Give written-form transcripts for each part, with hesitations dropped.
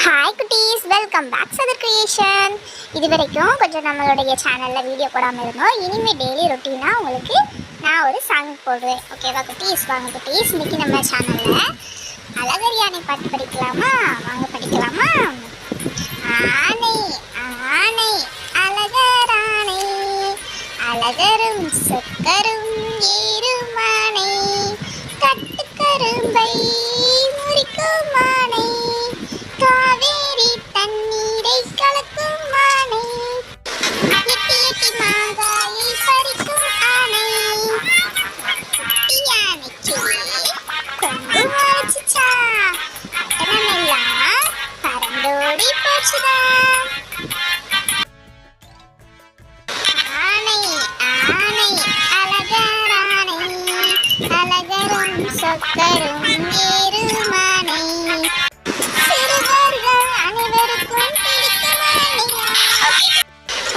Hi குட்டீஸ், welcome back சதர் creation. இது வரைக்கும் கொஞ்சம் நம்மளுடைய சேனலில் வீடியோ போடாமல் இருந்தோம். இனிமேல் டெய்லி ரொட்டீனாக உங்களுக்கு நான் ஒரு சாங் போடுவேன். ஓகேவா குட்டீஸ்? வாங்க குட்டீஸ், இன்றைக்கி நம்ம சேனலில் அழகர் யானை பாட்டு படிக்கலாமா? வாங்க படிக்கலாமா? ஆனை ஆனை அழகர் ஆனை, அழகரும் சொக்கரும் ஏறுமானை, கட்டுக்கரும்பை முறிக்கும் ஆனை, காவேரி தண்ணீரை கலக்கும் ஆனை, எட்டி எட்டி மாங்காயை பறிக்கும் ஆனை, யானைக்கு கொம்பு முளைச்சிச்சா, பட்டணமெல்லாம் பறந்தோடி போச்சுதா. ஆனை ஆனை அழகர் ஆனை, அழகரும் சொக்கரும் ஏறுமானை,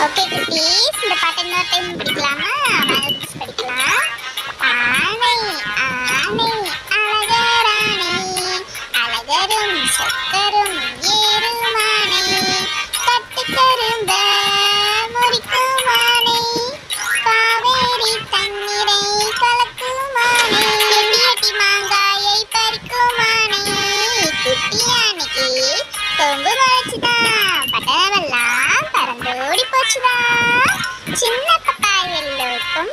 ஓகே குட்டீஸ், இந்த பாட்டை இன்னொரு டைம் படிக்கலாமா? வாங்க படிக்கலாம். ஆனை ஆனை அழகர் ஆனை, அழகரும் சொக்கரும் ஏறுமானை, கட்டுக்கரும்ப முறிக்கும் ஆனை, காவேரி தண்ணீரை கலக்கும் ஆனை, எட்டி எட்டி மாங்காயை பறிக்கும் ஆனை, குட்டி யானைக்கு கொம்பு முளைச்சுதா, பட்டவெல்லாம் பறந்தோடி போச்சுதா, சின்ன பப்பாய் எல்லோருக்கும்